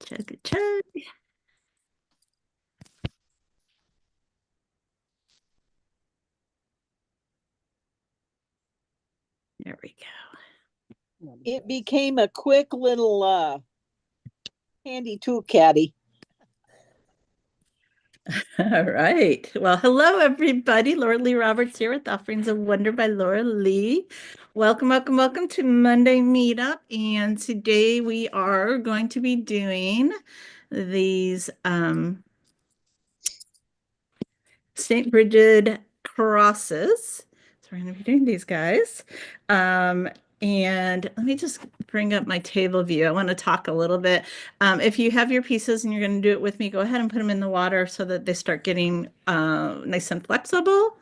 Chug, chug. There we It became a quick little handy tool caddy. go. All right. Well, hello, everybody. Lorelea Roberts here with Offerings of Wonder by Lorelea. Welcome, welcome, welcome to Monday Meetup. And today we are going to be doing these St. Brigid crosses. So we're going to be doing these guys. And let me just bring up my table view. I want to talk a little bit. If you have your pieces and you're going to do it with me, go ahead and put them in the water so that they start getting nice and flexible.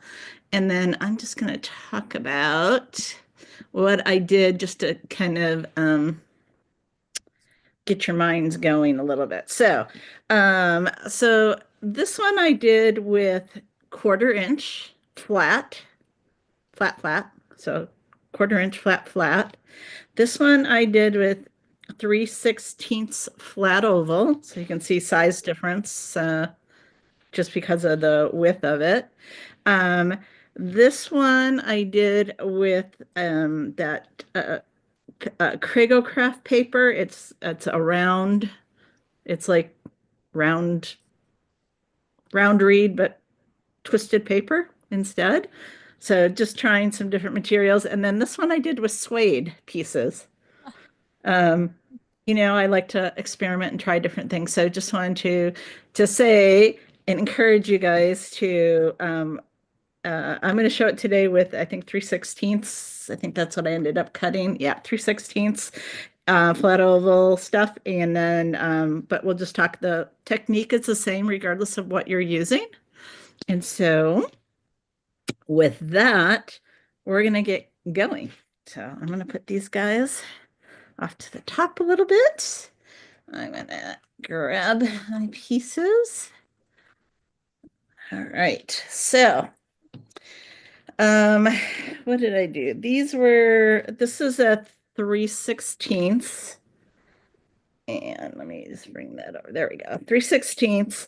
And then I'm just going to talk about what I did just to kind of get your minds going a little bit. So this one I did with 1/4 inch flat. So 1/4 inch flat. This one I did with 3/16 flat oval. So you can see size difference just because of the width of it. Um, this one I did with that Cragocraft paper. It's a round. It's like round reed, but twisted paper instead. So just trying some different materials. And then this one I did with suede pieces. Um, I like to experiment and try different things. So just wanted to say and encourage you guys to I'm going to show it today with I think 3/16. I think that's what I ended up cutting. Yeah, 3/16 flat oval stuff. And then but we'll just talk, the technique is the same regardless of what you're using. And so with that, we're going to get going. So I'm going to put these guys off to the top a little bit. I'm going to grab my pieces. All right. So, what did I do? This is a 3/16. And let me just bring that over. There we go. 3/16.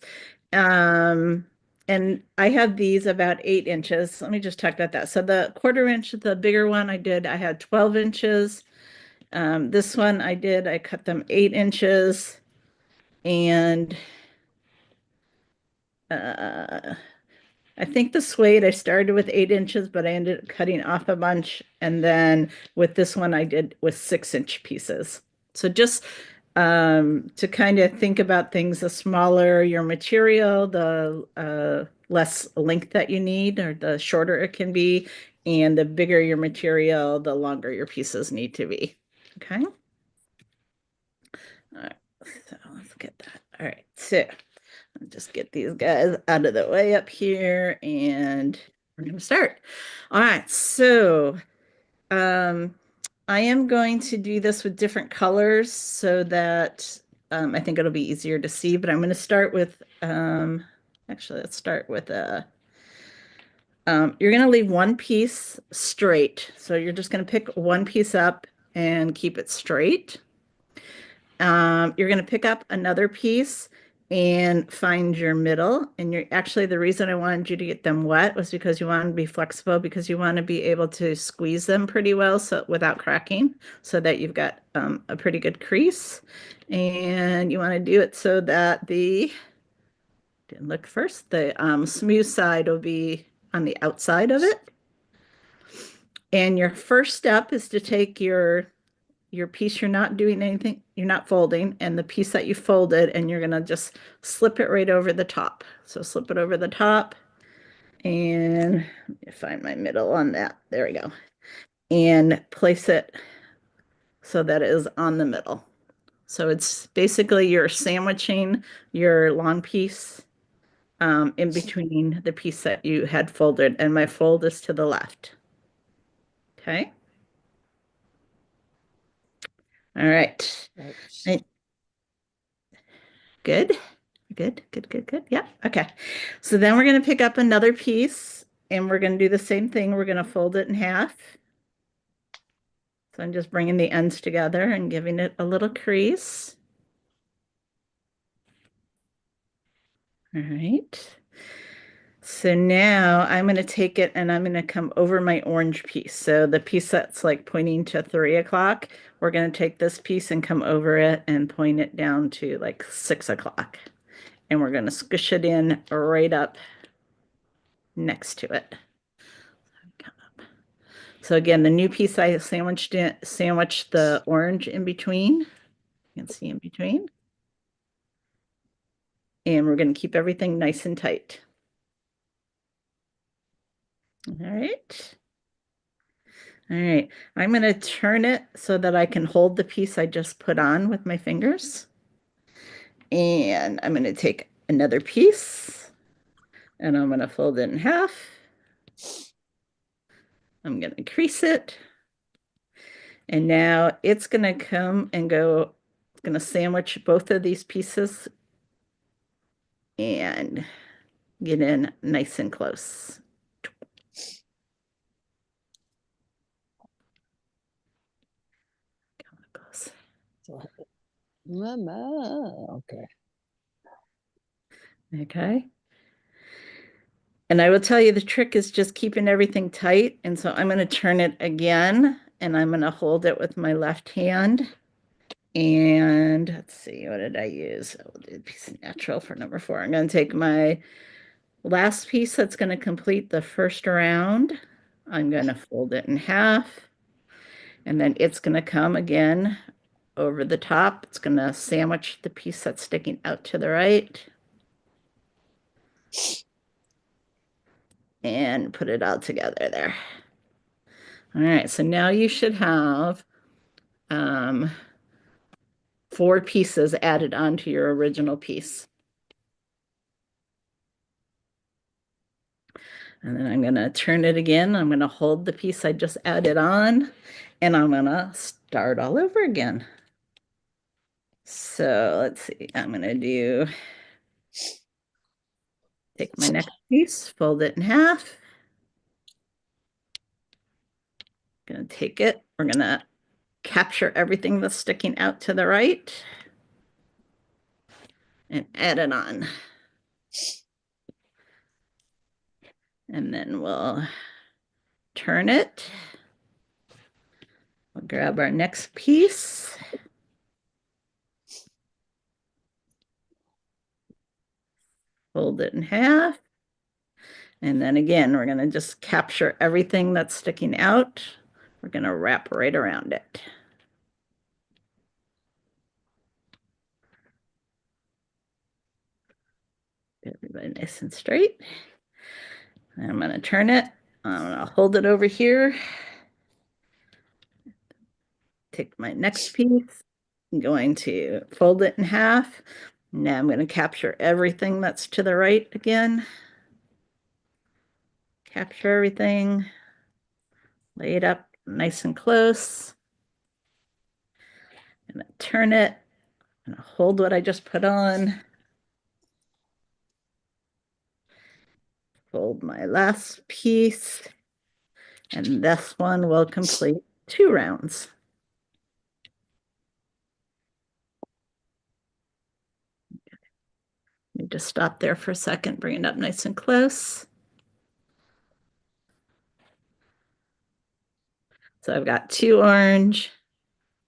And I have these about 8 inches. Let me just talk about that. So the 1/4 inch, the bigger one I had 12 inches. This one I cut them 8 inches. And I think the suede I started with 8 inches, but I ended up cutting off a bunch. And then with this one I did with 6-inch pieces. So just to kind of think about things, the smaller your material, the less length that you need, or the shorter it can be. And the bigger your material, the longer your pieces need to be. Okay. All right. So let's get that. All right. So I'll just get these guys out of the way up here and we're going to start. All right. So I am going to do this with different colors so that I think it'll be easier to see, but I'm going to start with, actually, let's start with you're going to leave one piece straight. So you're just going to pick one piece up and keep it straight. You're going to pick up another piece and find your middle. And you're actually, the reason I wanted you to get them wet was because you want to be flexible, because you want to be able to squeeze them pretty well so without cracking, so that you've got a pretty good crease. And you want to do it so that didn't look first, the smooth side will be on the outside of it. And your first step is to take your piece, you're not doing anything, you're not folding, and the piece that you folded, and you're gonna just slip it right over the top. So slip it over the top, and let me find my middle on that. There we go. And place it so that it is on the middle. So it's basically you're sandwiching your long piece in between the piece that you had folded, and my fold is to the left. Okay. All right. Right. Good. Good. Yeah. Okay. So then we're going to pick up another piece and we're going to do the same thing. We're going to fold it in half. So I'm just bringing the ends together and giving it a little crease. All right. So now I'm going to take it and I'm going to come over my orange piece. So the piece that's like pointing to 3 o'clock, we're going to take this piece and come over it and point it down to like 6 o'clock. And we're going to squish it in right up next to it. So again, the new piece I sandwiched the orange in between. You can see in between. And we're going to keep everything nice and tight. All right. All right. I'm going to turn it so that I can hold the piece I just put on with my fingers. And I'm going to take another piece and I'm going to fold it in half. I'm going to crease it. And now it's going to come and go, it's going to sandwich both of these pieces and get in nice and close. Okay. Okay. And I will tell you the trick is just keeping everything tight. And so I'm going to turn it again and I'm going to hold it with my left hand. And let's see, what did I use? I did a piece of natural for number 4. I'm going to take my last piece that's going to complete the first round. I'm going to fold it in half. And then it's going to come again over the top. It's going to sandwich the piece that's sticking out to the right. And put it all together there. All right, so now you should have 4 pieces added onto your original piece. And then I'm going to turn it again. I'm going to hold the piece I just added on, and I'm going to start all over again. So let's see, I'm going to take my next piece, fold it in half. Going to take it. We're going to capture everything that's sticking out to the right and add it on. And then we'll turn it. We'll grab our next piece. Fold it in half. And then again, we're going to just capture everything that's sticking out. We're going to wrap right around it. Get everybody nice and straight. And I'm going to turn it. I'm going to hold it over here. Take my next piece. I'm going to fold it in half. Now I'm going to capture everything that's to the right again. Capture everything. Lay it up nice and close. I'm going to turn it. I'm going to hold what I just put on. Fold my last piece. And this one will complete 2 rounds. Let me just stop there for a second, bring it up nice and close. So I've got 2 orange,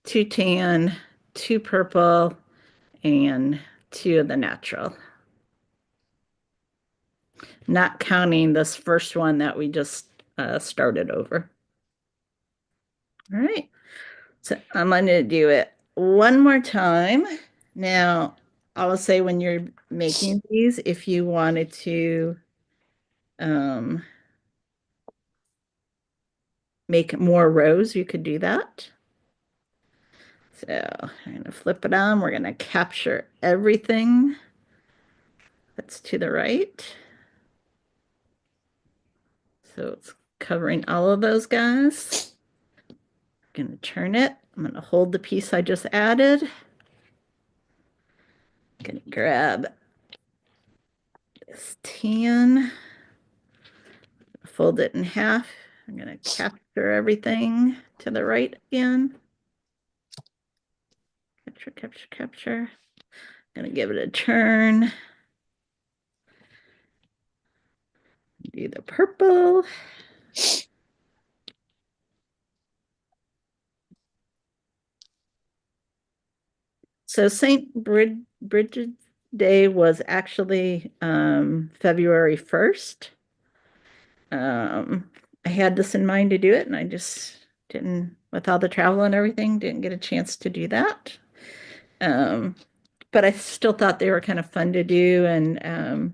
2 tan, 2 purple, and 2 of the natural. Not counting this first one that we just started over. All right, so I'm going to do it one more time. Now, I will say when you're making these, if you wanted to make more rows, you could do that. So I'm going to flip it on. We're going to capture everything that's to the right. So it's covering all of those guys. I'm going to turn it. I'm going to hold the piece I just added. I'm going to grab this tan, fold it in half. I'm going to capture everything to the right again. Capture, capture, capture. I'm going to give it a turn. do the purple. So Bridget Day was actually February 1st. I had this in mind to do it, and I just didn't, with all the travel and everything, didn't get a chance to do that. Um, but I still thought they were kind of fun to do, and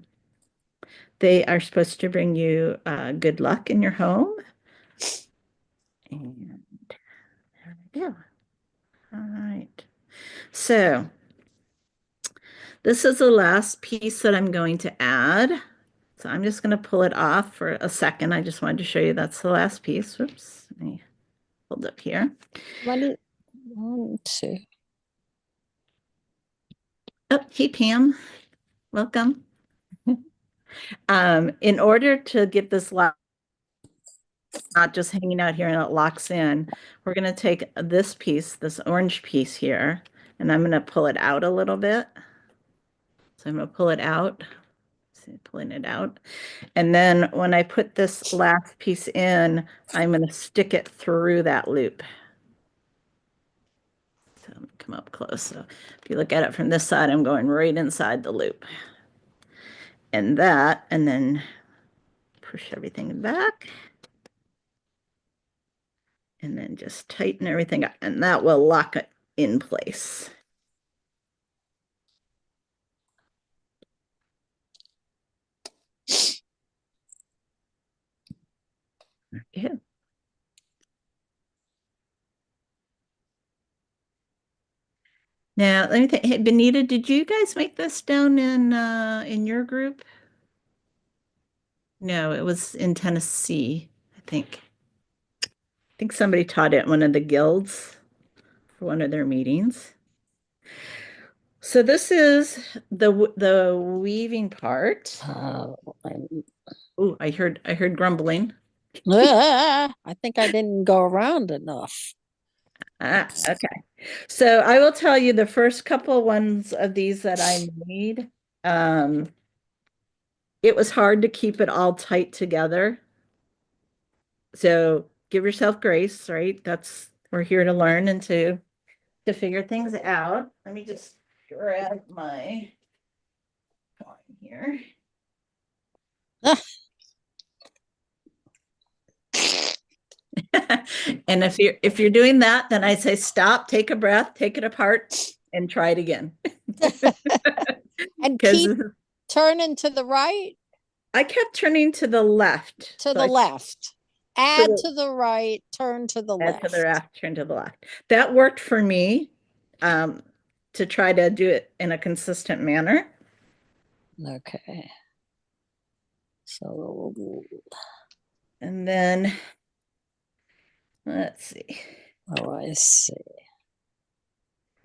they are supposed to bring you good luck in your home. And there we go. All right. So this is the last piece that I'm going to add. So I'm just going to pull it off for a second. I just wanted to show you that's the last piece. Whoops. Let me hold up here. One, two. Oh, hey, Pam. Welcome. In order to get this lock, not just hanging out here and it locks in, we're going to take this piece, this orange piece here, and I'm going to pull it out a little bit. So I'm going to pull it out. See, pulling it out. And then when I put this last piece in, I'm going to stick it through that loop. So I'm going to come up close. So if you look at it from this side, I'm going right inside the loop. And that, and then push everything back. And then just tighten everything up. And that will lock it in place. Yeah. Now, let me think. Hey, Benita, did you guys make this down in your group? No, it was in Tennessee, I think. I think somebody taught it at one of the guilds for one of their meetings. So this is the weaving part. Oh, Oh, I heard grumbling. I think I didn't go around enough. Okay. So I will tell you the first couple ones of these that I made. Um, it was hard to keep it all tight together. So give yourself grace, right? That's we're here to learn and to figure things out. Let me just grab my twine here. And if you're doing that, then I say stop, take a breath, take it apart, and try it again. And Because keep turning to the right, I kept turning to the left. to So the I left. Add to the right, turn to the add to the left. left, turn to the left. That worked for me um, to try to do it in a consistent manner. Okay. So, And then let's see. oh, I see.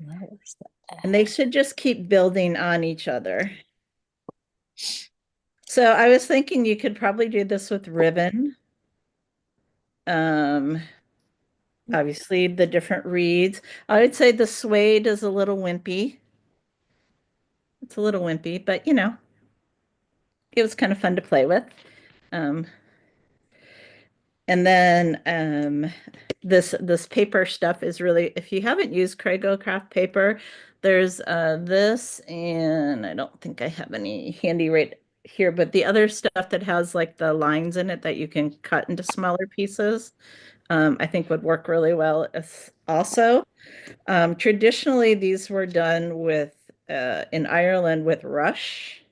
That was the And they should just keep building on each other. So I was thinking you could probably do this with ribbon. Um, obviously the different reeds. I would say the suede is a little wimpy. It's a little wimpy, but you know, it was kind of fun to play with. Um, and then this paper stuff is really, if you haven't used Crago craft paper, there's this, and I don't think I have any handy right here, but the other stuff that has like the lines in it that you can cut into smaller pieces, I think would work really well also. Traditionally, these were done with in Ireland with rush.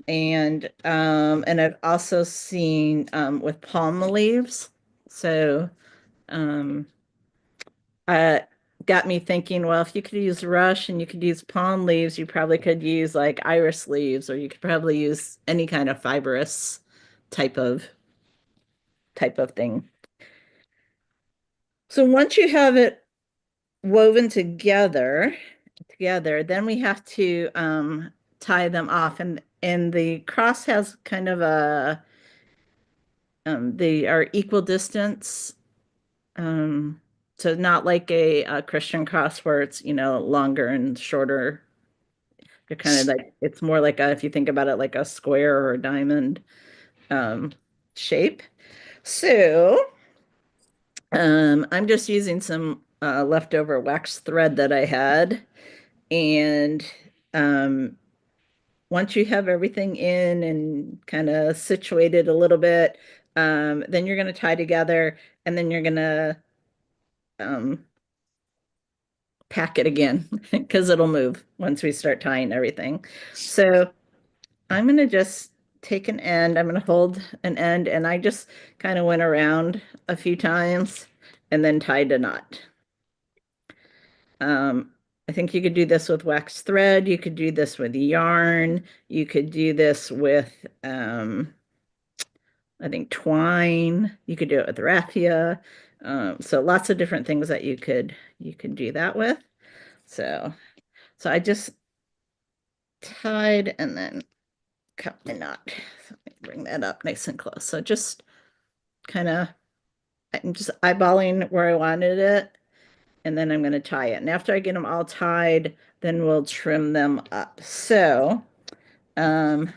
And I've also seen with palm leaves. So um, got me thinking, well, if you could use rush and you could use palm leaves, you probably could use like iris leaves, or you could probably use any kind of fibrous type of thing. So once you have it woven together, then we have to tie them off, and the cross has kind of a they are equal distance. So not like a Christian cross where it's, you know, longer and shorter. They're kind of like, it's more like a, if you think about it, like a square or a diamond. um, shape. So I'm just using some leftover wax thread that I had. And um, once you have everything in and kind of situated a little bit, then you're going to tie together and then you're going to um, pack it again because it'll move once we start tying everything. So I'm going to just take an end, I'm going to hold an end, and I just kind of went around a few times and then tied a knot. Um, I think you could do this with wax thread. You could do this with yarn. You could do this with, I think, twine. You could do it with raffia. So lots of different things that you could do that with. So I just tied and then cut my knot. So let me bring that up nice and close. So just kind of, I'm just eyeballing where I wanted it, and then I'm going to tie it. And after I get them all tied, then we'll trim them up. So um,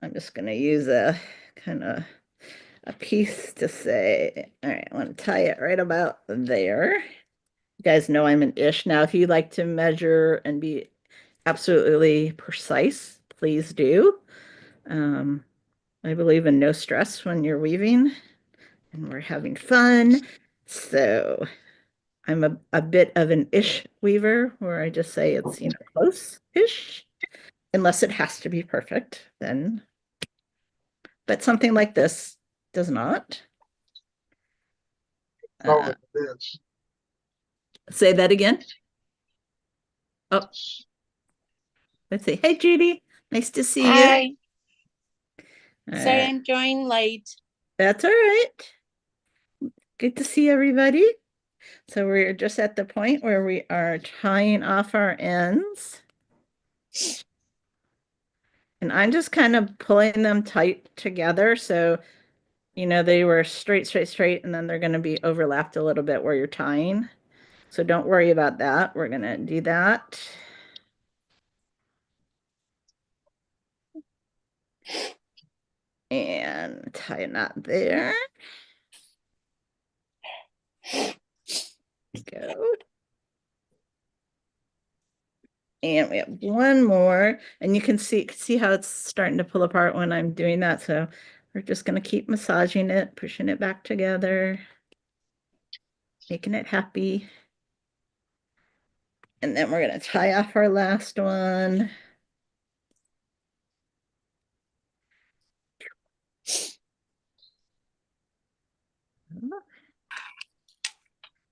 I'm just going to use a kind of a piece to say, all right, I want to tie it right about there. You guys know I'm an ish. Now, if you like to measure and be absolutely precise, please do. Um, I believe in no stress when you're weaving and we're having fun. So I'm a bit of an ish weaver where I just say it's, close-ish, unless it has to be perfect, then. But something like this does not. Uh, say that again. Oh, let's see. Hey, Judy. Nice to see you. Hi, All sorry right. I'm joining late. That's all right. Good to see everybody. So we're just at the point where we are tying off our ends. And I'm just kind of pulling them tight together. So, they were straight, straight, straight, and then they're going to be overlapped a little bit where you're tying. So don't worry about that. We're going to do that. And tie a knot there. Go. And we have one more, and you can see how it's starting to pull apart when I'm doing that. So we're just going to keep massaging it, pushing it back together, making it happy. And then we're going to tie off our last one.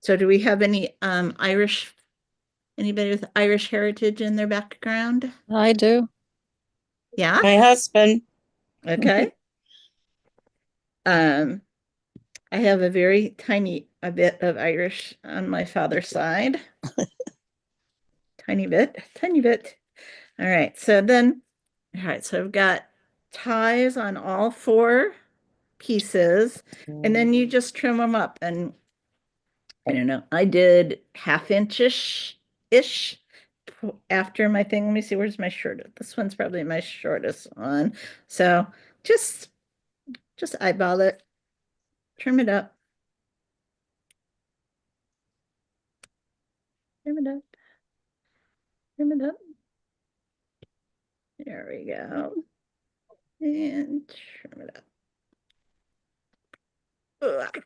So do we have any anybody with Irish heritage in their background? I do. Yeah? My husband, Okay. Um, I have a bit of Irish on my father's side. Tiny bit, tiny bit. All right, so I've got ties on all four pieces, and then you just trim them up. And I don't know, I did half inch-ish after my thing. Let me see, where's my short? This one's probably my shortest one. So just eyeball it, trim it up, trim it up, trim it up. There we go. And trim it up. Ugh.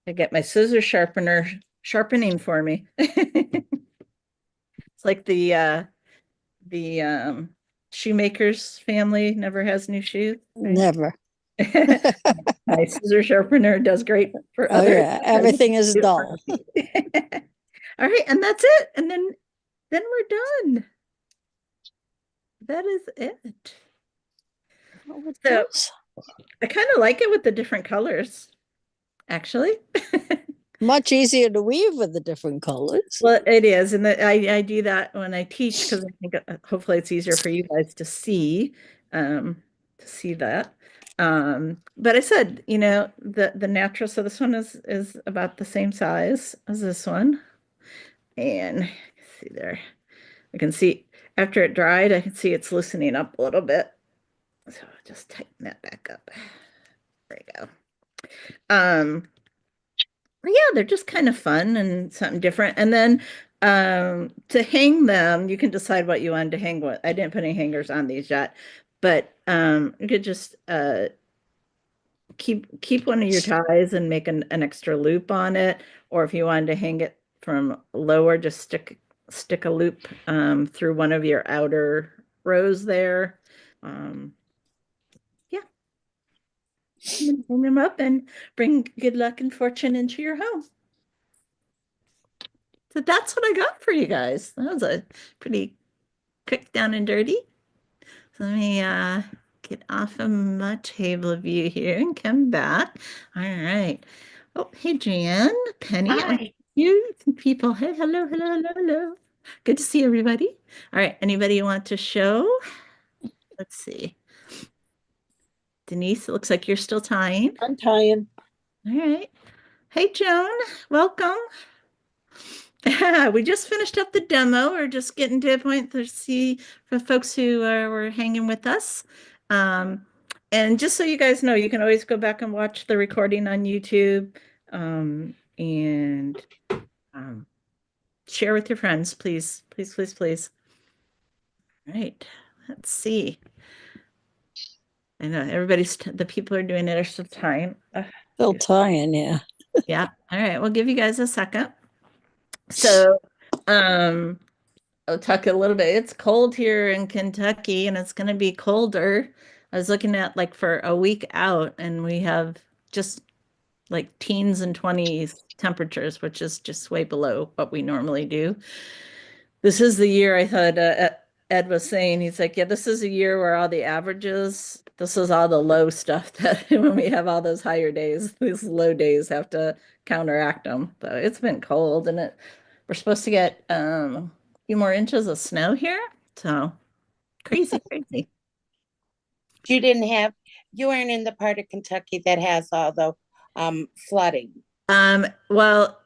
I get my scissor sharpener sharpening for me. It's like the shoemaker's family never has new shoes, right? Never. My scissor sharpener does great for Oh others. yeah, everything is dull. All right, and that's it. And then we're done. That is it. Oh, it So does. I kind of like it with the different colors, actually. Much easier to weave with the different colors. Well, it is, and I do that when I teach because I think hopefully it's easier for you guys to see that. But I said, the natural. So this one is about the same size as this one, and see there, I can see. After it dried, I can see it's loosening up a little bit. So I'll just tighten that back up. There you go. Um, yeah, they're just kind of fun and something different. And then to hang them, you can decide what you want to hang with. I didn't put any hangers on these yet, but you could just keep one of your ties and make an extra loop on it. Or if you wanted to hang it from lower, just stick a loop through one of your outer rows there. Um, yeah, and hang them up and bring good luck and fortune into your home. So that's what I got for you guys. That was a pretty quick down and dirty. So let me get off of my table view here and come back. All right. Oh, hey, Jan, Penny, Hi. you people. Hey, hello, hello, hello, hello. Good to see everybody. All right. Anybody want to show? Let's see. Denise, it looks like you're still tying. I'm tying. All right. Hey, Joan, welcome. We just finished up the demo. We're just getting to a point to see for folks who were hanging with us. And just so you guys know, you can always go back and watch the recording on YouTube and share with your friends, please, please, please, please. All right, let's see. I know the people are doing it at a time. Still tying, yeah. Yeah. All right, we'll give you guys a second. So, I'll talk a little bit. It's cold here in Kentucky and it's going to be colder. I was looking at like for a week out and we have just like teens and 20s temperatures, which is just way below what we normally do. This is the year I thought Ed was saying, he's like, yeah, this is a year where all the averages, this is all the low stuff that when we have all those higher days, these low days have to counteract them. So it's been cold and we're supposed to get a few more inches of snow here. So crazy, crazy. You weren't in the part of Kentucky that has all the flooding. Well,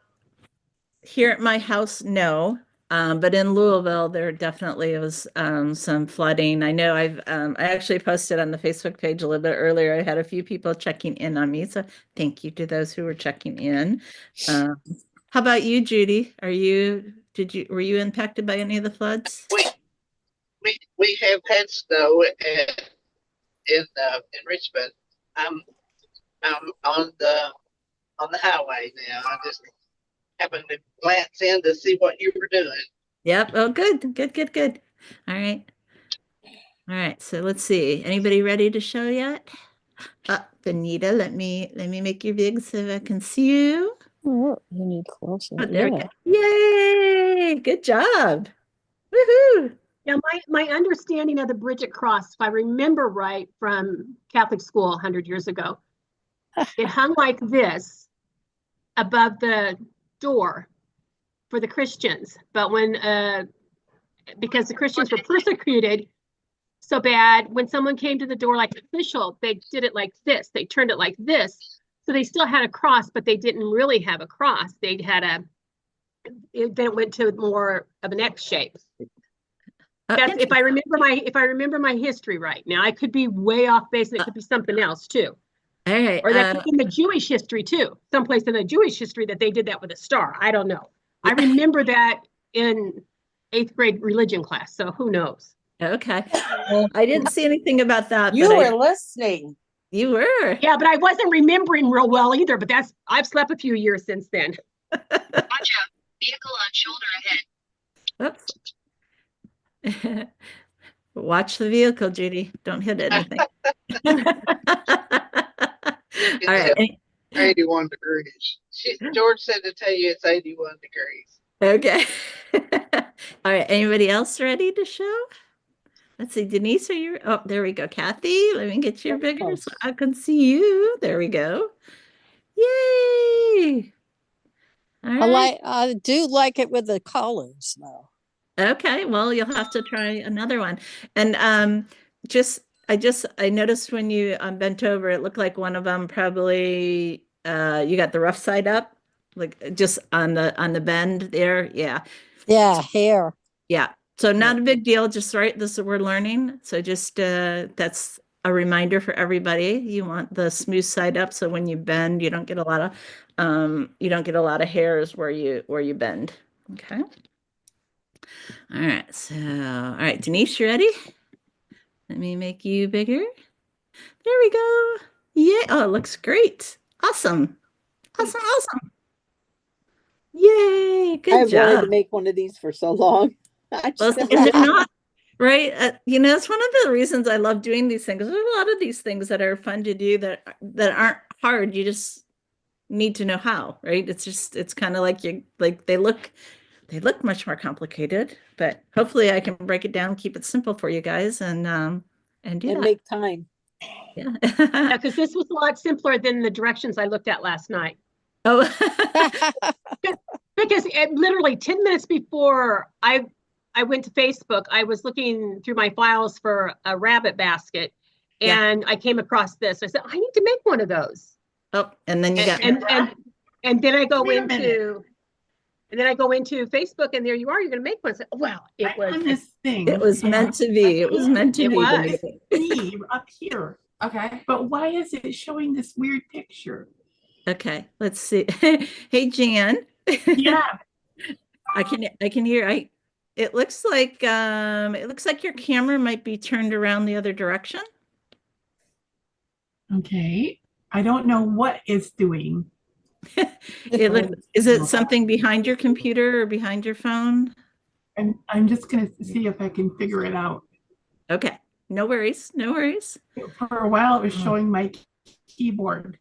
here at my house, no. But in Louisville, there definitely was some flooding. I know I actually posted on the Facebook page a little bit earlier. I had a few people checking in on me, so thank you to those who were checking in. How about you, Judy? Were you impacted by any of the floods? We have had snow in Richmond. I'm on the highway now. I just happened to glance in to see what you were doing. Yep. Oh, good, good, good, good. All right. All right. So let's see. Anybody ready to show yet? Benita, let me make you big so I can see you. Oh, you need closer. Oh, there we Yeah. go. Yay! Good job. Woohoo! Now, my understanding of the Brigid cross, if I remember right from Catholic school 100 years ago, it hung like this above the door for the Christians. But because the Christians were persecuted so bad, when someone came to the door like an official, they did it like this. They turned it like this. So they still had a cross, but they didn't really have a cross. Then it went to more of an X shape. That's if I remember my history right. Now I could be way off base, and it could be something else too. All right. Or that could be in the Jewish history too. Someplace in the Jewish history that they did that with a star. I don't know. I remember that in 8th grade religion class. So who knows? Okay. Well, I didn't see anything about that. You but were listening. You were. Yeah, but I wasn't remembering real well either. But I've slept a few years since then. Watch out. Vehicle on shoulder ahead. Whoops. Watch the vehicle, Judy. Don't hit anything. All right. 81 degrees. George said to tell you it's 81 degrees. Okay. All right. Anybody else ready to show? Let's see. Denise, oh, there we go. Kathy, let me get you bigger so I can see you. There we go. Yay. All right. I do like it with the colors though. Okay, well, you'll have to try another one. And I noticed when you bent over, it looked like one of them probably you got the rough side up, like just on the bend there. Yeah. Yeah, hair. Yeah. So not a big deal, just right. This is we're learning. So just that's a reminder for everybody. You want the smooth side up, so when you bend, you don't get a lot of hairs where you bend. Okay. All right. So all right, Denise, you ready? Let me make you bigger. There we go. Yeah. Oh, it looks great. Awesome. Awesome. Awesome. Yay. Good I've wanted job. to make one of these for so long. I Well, just never and did. they're not right. It's one of the reasons I love doing these things. There's a lot of these things that are fun to do that aren't hard. You just need to know how, right? It's kind of like they look much more complicated, but hopefully I can break it down, keep it simple for you guys, and do And that. make time. Yeah. Yeah, because this was a lot simpler than the directions I looked at last night. Oh. Because literally 10 minutes before I went to Facebook, I was looking through my files for a rabbit basket, Yeah. and I came across this. I said, I need to make one of those. Oh, and then you got And then I go Wait a minute. Facebook, and there you are. You're going to make one. I said, well, I'm on this thing. it was meant to be. It was meant to It be. was. Me up here. Okay. But why is it showing this weird picture? Okay, let's see. Hey, Jan. Yeah. I can hear. It looks like your camera might be turned around the other direction. Okay. I don't know what it's doing. Is it something behind your computer or behind your phone? And I'm just going to see if I can figure it out. Okay, no worries, no worries. For a while, it was showing my keyboard.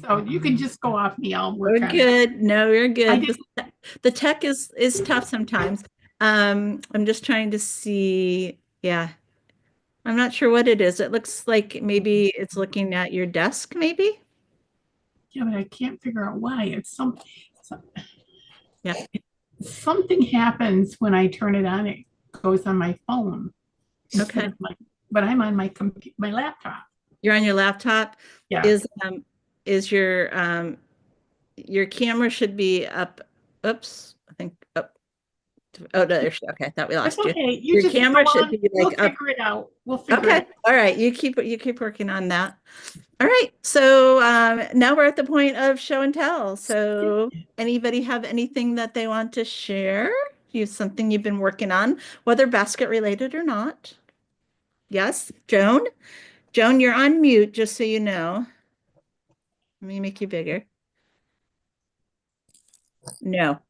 So you can just go off me. I'll work We're on it. good. No, you're I good. didn't- The tech is tough sometimes. I'm just trying to see. Yeah, I'm not sure what it is. It looks like maybe it's looking at your desk, maybe. Yeah, but I can't figure out why. It's Yeah. Something happens when I turn it on. It goes on my phone. instead Okay. of but I'm on my laptop. You're on your laptop. Yeah. Is your camera should be up. Oops, I think up. Oh, no, there's, okay, I thought we That's lost you. okay. Your just camera go should on. be We'll like up. figure it out. We'll figure it Okay, out. all right. You keep working on that. All right. So now we're at the point of show and tell. So anybody have anything that they want to share? You have something you've been working on, whether basket related or not? Yes, Joan. Joan, you're on mute, just so you know. Let me make you bigger. No.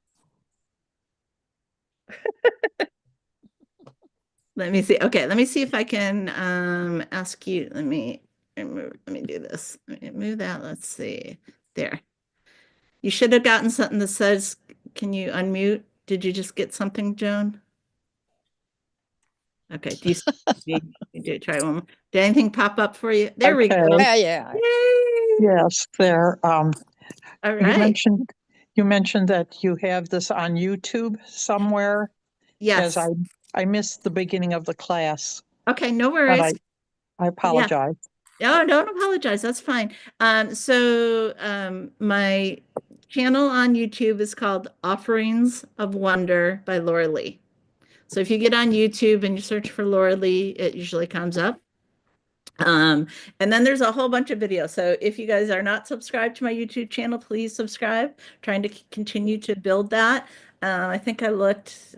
Let me see. Okay, let me see if I can ask you. Let me do this. Let me move that. Let's see. There. You should have gotten something that says, can you unmute? Did you just get something, Joan? Okay. Do you do try one more? Did anything pop up for you? There we go. Yeah, yeah. Yay! Yes, there. All You right. mentioned that you have this on YouTube somewhere. Yes. As I missed the beginning of the class, Okay, no but worries. I apologize. No, don't apologize. That's fine. My channel on YouTube is called Offerings of Wonder by Lorelea. So if you get on YouTube and you search for Lorelea, it usually comes up. And then there's a whole bunch of videos. So if you guys are not subscribed to my YouTube channel, please subscribe. Trying to continue to build that. I think I looked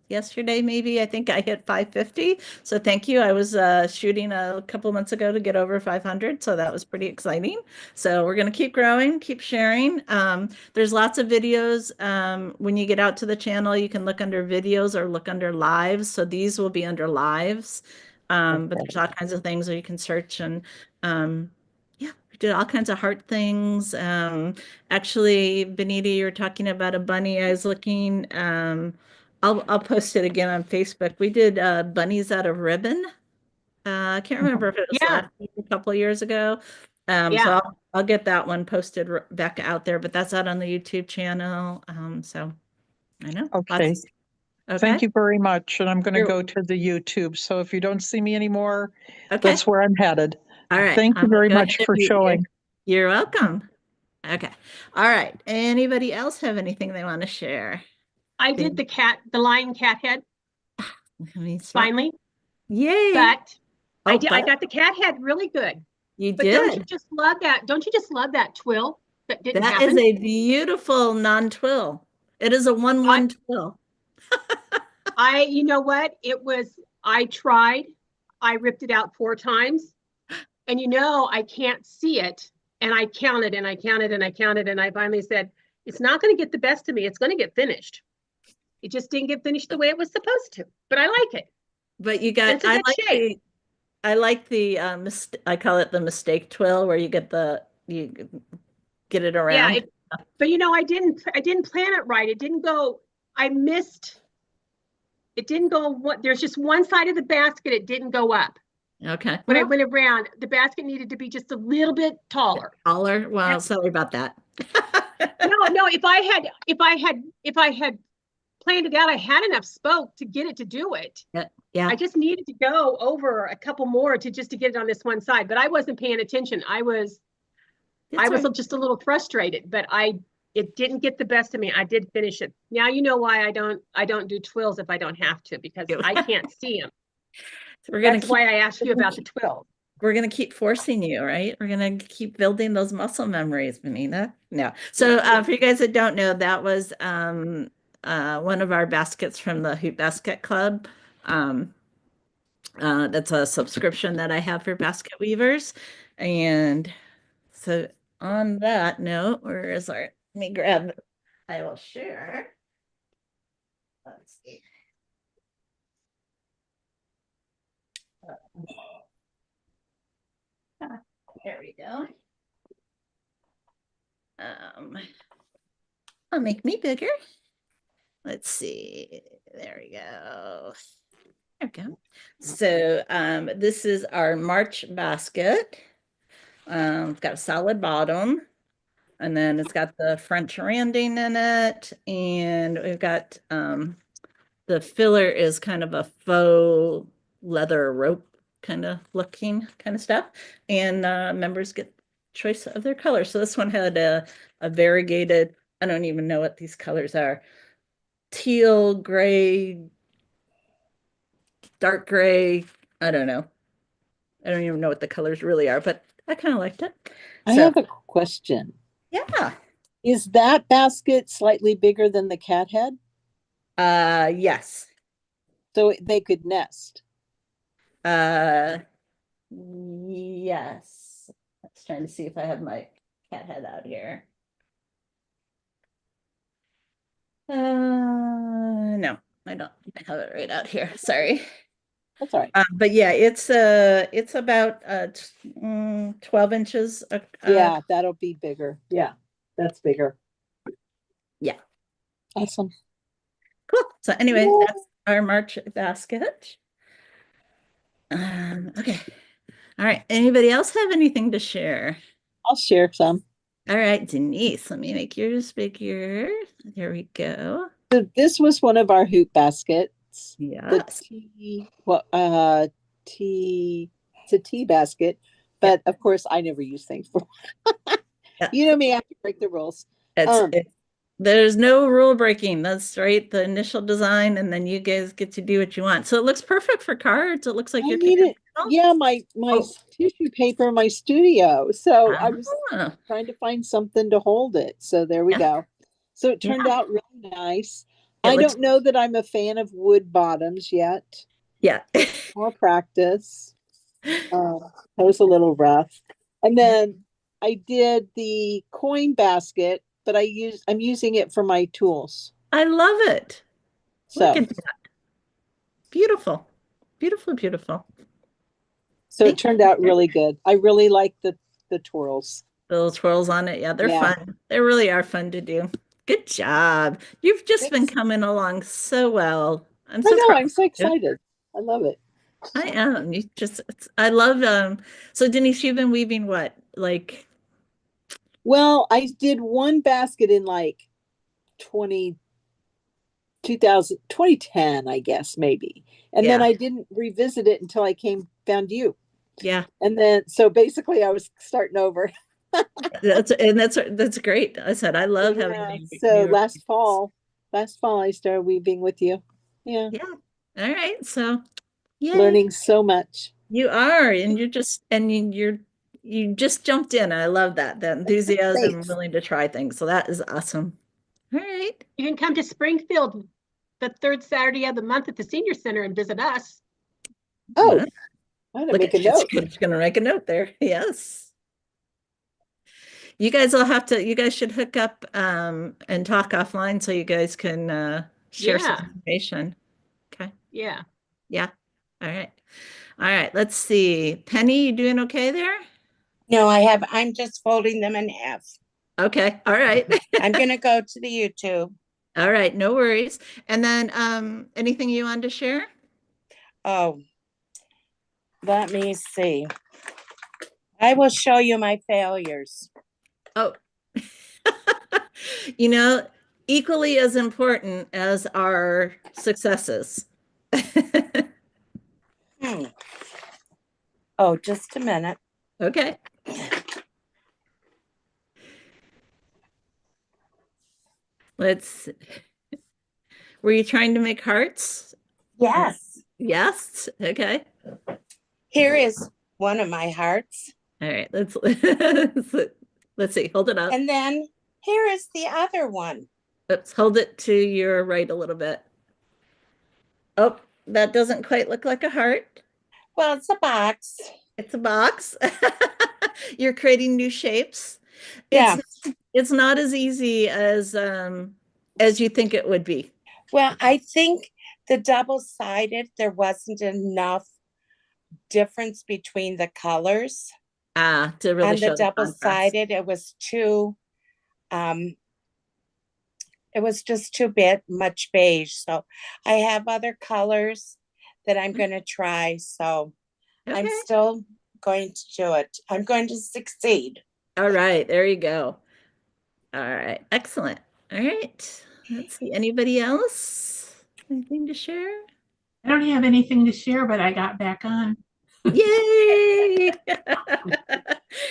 yesterday, maybe. I think I hit 550. So thank you. I was shooting a couple months ago to get over 500. So that was pretty exciting. So we're going to keep growing, keep sharing. There's lots of videos. When you get out to the channel, you can look under videos or look under lives. So these will be under lives. But there's all kinds of things where you can search and yeah, we did all kinds of heart things. Actually, Benita, you were talking about a bunny. I was looking. I'll post it again on Facebook. We did bunnies out of ribbon. I can't remember if it was last week, a couple of years ago. So I'll get that one posted back out there, but that's out on the YouTube channel. So I know. Okay. Okay. Thank you very much. And I'm going to You're- go to the YouTube. So if you don't see me anymore, Okay. that's where I'm headed. All right. Thank you I'm gonna very go much ahead and for mute you. showing. You're welcome. Okay. All right. Anybody else have anything they want to share? I did the lion cat head Let me swap. finally, Yay. but I Oh, did. I but got the cat head really good. you But don't you did. just love that? Don't you just love that twill that didn't That happen? is a beautiful non-twill. It is a 1-1 twill. You know what? I tried. I ripped it out 4 times. And I can't see it. And I counted and I counted and I counted. And I finally said, it's not going to get the best of me. It's going to get finished. It just didn't get finished the way it was supposed to. But I like it. But you And got, it's a good shape. I call it the mistake twill, where you get it around. Yeah. But I didn't plan it right. It didn't go, I missed. It didn't go, there's just one side of the basket. It didn't go up. Okay. When I went around, the basket needed to be just a little bit taller. Taller. Well, sorry about that. No. If I had planned it out, I had enough spoke to get it to do it. Yeah. I just needed to go over a couple more to get it on this one side, but I wasn't paying attention. I was just a little frustrated, but it didn't get the best of me. I did finish it. Now you know why I don't do twills if I don't have to, because I can't see them. So that's why I asked you about the twill. We're going to keep forcing you, right? We're going to keep building those muscle memories, Benita. No. So for you guys that don't know, that was one of our baskets from the Hoop Basket Club. That's a subscription that I have for basket weavers. And so on that note, let me grab, I will share. Let's see. There we go. I'll make me bigger. Let's see. There we go. There we go. So this is our March basket. It's got a solid bottom, and then it's got the French randing in it, and we've got the filler is kind of a faux leather rope kind of looking kind of stuff, and members get choice of their color. So this one had a variegated, I don't even know what these colors are, teal, gray, dark gray, I don't know. I don't even know what the colors really are, but I kind of liked it. I have a question. Yeah. Is that basket slightly bigger than the cat head? Yes. So they could nest. Yes. I was trying to see if I have my cat head out here. No, I don't have it right out here. Sorry. That's all right. But yeah, it's about 12 inches. Yeah, that'll be bigger. Yeah, that's bigger. Yeah. Awesome. Cool. So anyway, that's our March basket. Okay. All right. Anybody else have anything to share? I'll share some. All right, Denise, let me make yours bigger. There we go. So this was one of our hoop baskets. Yes. It's a tea basket, but of course I never use things for. You know me, I have to break the rules. There's no rule breaking. That's right. The initial design, and then you guys get to do what you want. So it looks perfect for cards. It looks like you're my tissue paper, my studio. So I was trying to find something to hold it. So there we go. So it turned out really nice. I don't know that I'm a fan of wood bottoms yet. Yeah. More practice. That was a little rough. And then I did the coin basket, but I'm using it for my tools. I love it. So look at that. Beautiful. Beautiful, beautiful. So it turned out really good. I really like the twirls. Those twirls on it. Yeah, they're fun. They really are fun to do. Good job. You've just been coming along so well. I'm so excited. I love it. I am. I love so Denise, you've been weaving what? Well, I did one basket in 2010, I guess, maybe. And then I didn't revisit it until I found you. Yeah. And then, so basically I was starting over. That's great. I said I love having Yeah, new, so new last fall I started weaving with you. Yeah, Yeah. All right. So, yay. learning so much. You are, and you just jumped in. I love that. That enthusiasm, Thanks. willing to try things. So that is awesome. All right. You can come to Springfield the third Saturday of the month at the senior center and visit us. Oh, Well, I'm gonna look make a at you. note. Just gonna make a note there. Yes. You guys should hook up and talk offline so you guys can share some Yeah. information. Okay. Yeah. Yeah. All right. All right. Let's see. Penny, you doing okay there? No, I'm just folding them in half. Okay. All right. I'm gonna go to the YouTube. All right. No worries. And then anything you want to share? Oh, let me see. I will show you my failures. Oh, equally as important as our successes. Oh, just a minute. Okay. Were you trying to make hearts? Yes. Yes. Okay. Here is one of my hearts. All right. Let's see. Hold it up. And then here is the other one. Let's hold it to your right a little bit. Oh, that doesn't quite look like a heart. Well, it's a box. It's a box. You're creating new shapes. Yeah. It's not as easy as you think it would be. Well, I think the double-sided, there wasn't enough difference between the colors. To really and show the double-sided, it was too it was just too much beige. So I have other colors that I'm going to try. So Okay. I'm still going to do it. I'm going to succeed. All right, there you go. All right, excellent. All right, let's see. Anybody else? Anything to share? I don't have anything to share, but I got back on. Yay!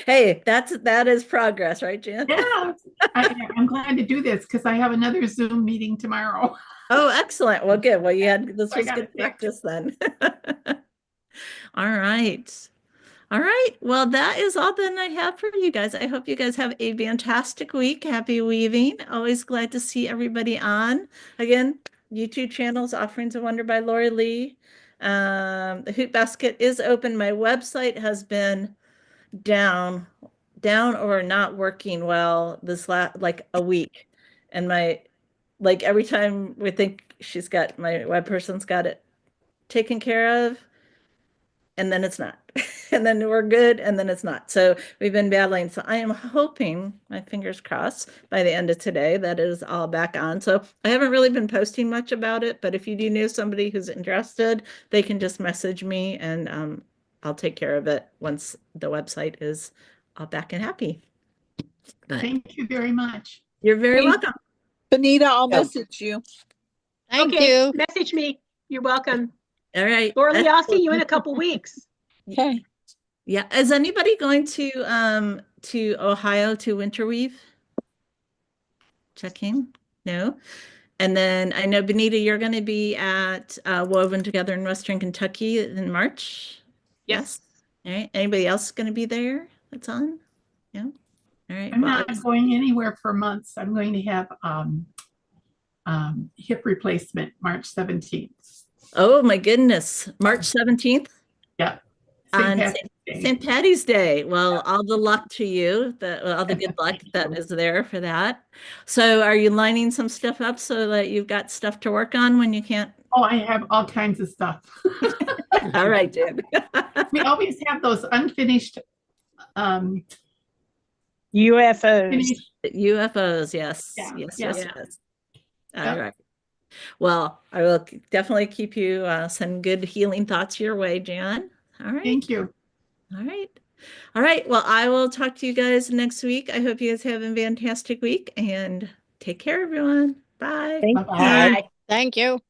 Hey, that is progress, right, Jan? Yeah, I'm glad to do this because I have another Zoom meeting tomorrow. Oh, excellent. Well, good. Well, this was good practice then. All right. All right. Well, that is all that I have for you guys. I hope you guys have a fantastic week. Happy weaving. Always glad to see everybody on. Again, YouTube channels, Offerings of Wonder by Lorelea. The Hoot Basket is open. My website has been down or not working well this like a week. And every time we think my web person's got it taken care of, and then it's not. And then we're good, and then it's not. So we've been battling. So I am hoping, my fingers crossed, by the end of today, that it is all back on. So I haven't really been posting much about it, but if you do know somebody who's interested, they can just message me, and I'll take care of it once the website is all back and happy. But thank you very much. You're very welcome. Benita, I'll message you. Thank you. Message me. You're welcome. All right. Lorelea, I'll see you in a couple weeks. Okay. Yeah. Is anybody going to Ohio to Winterweave? Checking? No. And then I know, Benita, you're going to be at Woven Together in Western Kentucky in March. Yes. All right. Anybody else going to be there that's on? Yeah. All right. I'm not going anywhere for months. I'm going to have hip replacement March 17th. Oh my goodness. March 17th? Yeah. St. Patty's Day. Well, all the luck to you, all the good luck that is there for that. So are you lining some stuff up so that you've got stuff to work on when you can't? Oh, I have all kinds of stuff. All right, Jen. We always have those unfinished UFOs. UFOs, yes. Yeah, Yes, yeah. yes, yes. All right. Well, I will definitely keep you send good healing thoughts your way, Jan. All right. Thank you. All right. All right. Well, I will talk to you guys next week. I hope you guys have a fantastic week, and take care, everyone. Bye. Thank you. Bye. Thank you.